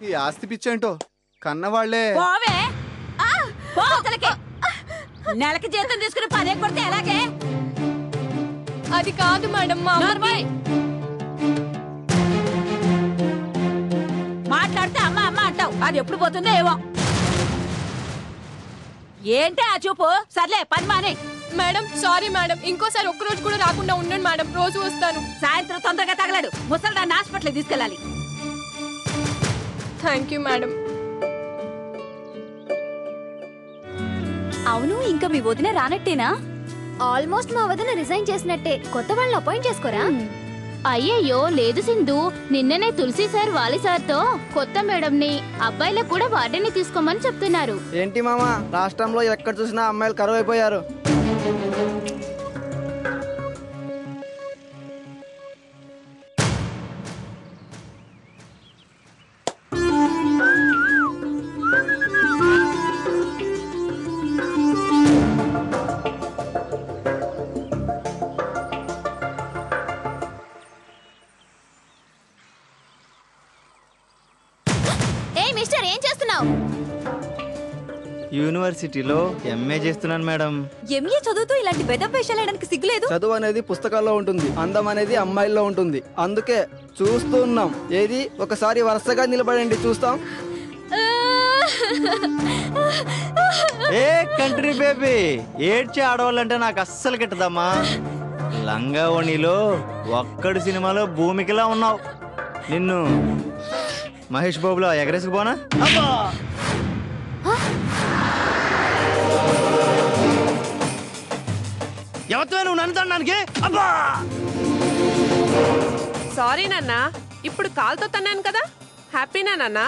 ఈ ఆస్తి పిచ్చేంటో కన్నవాళ్లే. నెలకి జీతం తీసుకుని పదే కొడితే ఎలాగే? అది కాదు మేడం. మాట్లాడితే అమ్మ అమ్మ అంటావు, అది ఎప్పుడు పోతుందో ఏవో. ఏంటి ఆ చూపు? సర్లే పని మానే. మేడం సారీ మేడం, ఇంకోసారి ఒక్కరోజు కూడా రాకుండా ఉండండి మేడం, రోజు వస్తాను. సాయంత్రం తొందరగా తగలడు, ముసల్దాన్ని హాస్పిటల్ తీసుకెళ్ళాలి. Thank you madam. అవును, ఇంకా మీ వదిన రానట్టేనా? ఆల్మోస్ట్ మా వదిన రిజైన్ చేసినట్టే. కొత్త వాళ్ళని అపాయింట్ చేసుకోరా? అయ్యయ్యో లేదు సింధు, నిన్ననే తులసి సార్ వాలి సార్తో కొత్త మేడంని అబ్బాయిలకు కూడా వార్డెన్ని తీసుకోమని చెప్తున్నారు. ఏంటి మామా, రాష్ట్రంలో ఎక్కడ చూసినా అమ్మాయిలు కరువు అయిపోయారు. యూనివర్సిటీలో ఎంఏ చేస్తున్నాను మేడం. ఎంఏ చదువుతూ ఇలాంటి బెదప్ వేషాలు వేయడానికి సిగ్గులేదు? చదువు అనేది పుస్తకాల్లో ఉంటుంది, అందం అనేది అమ్మాయిల్లో ఉంటుంది. అందుకే చూస్తూ ఉన్నాం. ఏది ఒకసారి వరుసగా నిలబడండి, చూస్తాం. ఏ కంట్రీ బేబీ, ఏడ్చే ఆడవాళ్ళంటే నాకు అస్సలు గిట్టదమ్మా. లంగా ఓణిలో ఒక్కడి సినిమాలో భూమికలా ఉన్నావు. నిన్ను మహేష్ బాబులో ఎగరేసుకుపోనా? ఎవరితో నువ్వు నన్ను తనడానికి? అబ్బా! సారీ నాన్న, ఇప్పుడు కాల్తో తన్నాను కదా, హ్యాపీనా నాన్న?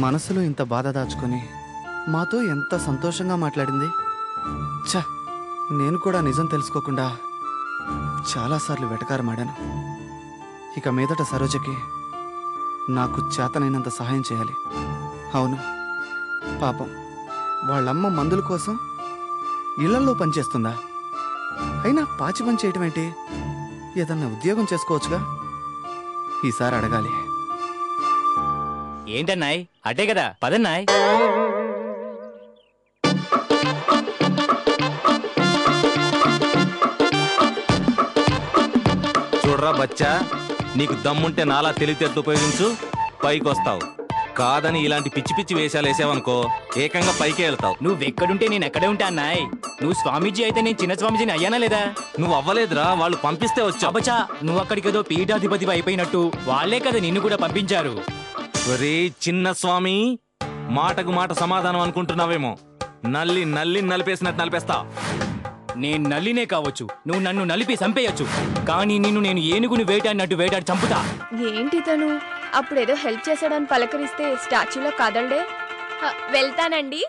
మనసులో ఇంత బాధ దాచుకొని మాతో ఎంత సంతోషంగా మాట్లాడింది. ఛ, నేను కూడా నిజం తెలుసుకోకుండా చాలాసార్లు వెటకారమాడాను. ఇక మీదట సరోజకి నాకు చేతనైనంత సహాయం చేయాలి. అవును, పాపం వాళ్ళమ్మ మందుల కోసం ఇళ్లలో పనిచేస్తుందా? అయినా పాచి పని చేయటం ఏంటి? ఏదన్నా ఉద్యోగం చేసుకోవచ్చుగా. ఈసారి అడగాలి. ఏంటన్నాయ్, అటే కదా, పదన్నాయ్. చూడరా బచ్చా, నీకు దమ్ముంటే నాలా తెలివితేటలు ఉపయోగించు, పైకి వస్తావు. కాదని ఇలాంటి పిచ్చి పిచ్చి వేషాలు వేసావనుకో, ఏకంగా పైకే వెళ్తావు. నువ్వెక్కడుంటే నేను ఎక్కడే ఉంటా అన్నాయ్. నువ్వు స్వామీజీ అయితే నేను చిన్న స్వామీజీని అయ్యానా లేదా? నువ్వు అవ్వలేదురా, వాళ్ళు పంపిస్తే వచ్చావు. అబ్బచా, నువ్వు అక్కడికేదో పీఠాధిపతి అయిపోయినట్టు వాళ్లే కదా నిన్ను కూడా పంపించారు. ఒరే చిన్న స్వామి, మాటకు మాట సమాధానం అనుకుంటున్నావేమో. నల్లి నల్లి నలిపేసినట్టు నలిపేస్తా. నేను నల్లినే కావచ్చు, నువ్వు నన్ను నలిపి చంపేయచ్చు, కానీ నిన్ను నేను ఏనుగుని వేటాడినట్టు వేటాడి చంపుతా. ఏంటి తను అప్పుడేదో హెల్ప్ చేశాడని పలకరిస్తే స్టాచ్యూలో కదలడే. వెళ్తానండి.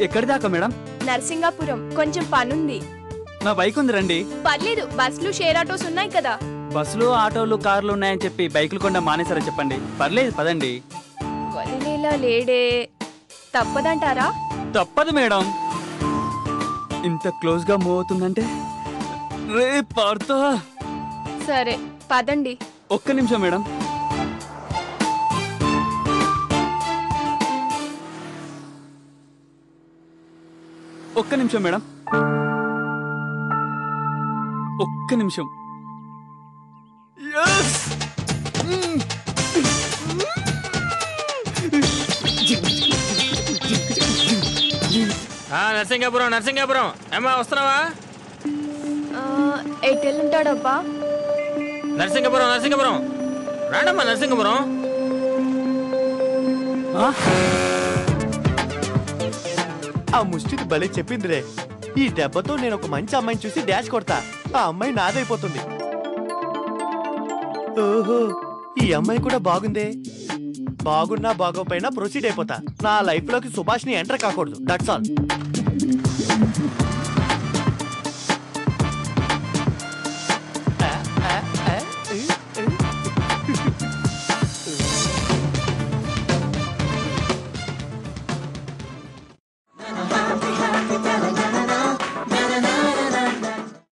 ఎక్కడి దాకా మేడం? నర్సింగాపురం, కొంచెం పనుంది. నా బైక్ ఉంది, రండి. పర్లేదు, బస్సులు షేర్ ఆటోస్ ఉన్నాయి కదా. బస్సులు ఆటోలు కార్లు ఉన్నాయని చెప్పి బైకులు కొండ మానేసారా చెప్పండి. పర్లేదు పదండి. వదిలేలా లేడే, తప్పదంటారా? తప్పదు మేడం, ఇంత క్లోజ్ గా మూవ్ అవుతుందంటే రే పార్తా. సరే పదండి. ఒక్క నిమిషం మేడం. ఒక్క నిమిషం మేడం, ఒక్క నిమిషం. నరసింగాపురం నరసింగాపురం, ఏమా వస్తున్నావా? ఎటెళ్ళుంటాడబ్బా? నరసింగాపురం నరసింగాపురం, రాడమ్మా నరసింగాపురం. ఆ ముష్టిది భలే చెప్పిందిరే. ఈ దెబ్బతో నేను ఒక మంచి అమ్మాయిని చూసి డాష్ కొడతా, ఆ అమ్మాయి నాదైపోతుంది. ఓహో, ఈ అమ్మాయి కూడా బాగుందే. బాగున్నా బాగోపోయినా ప్రొసీడ్ అయిపోతా. నా లైఫ్ లోకి సుభాష్ని ఎంటర్ కాకూడదు, దట్స్ ఆల్.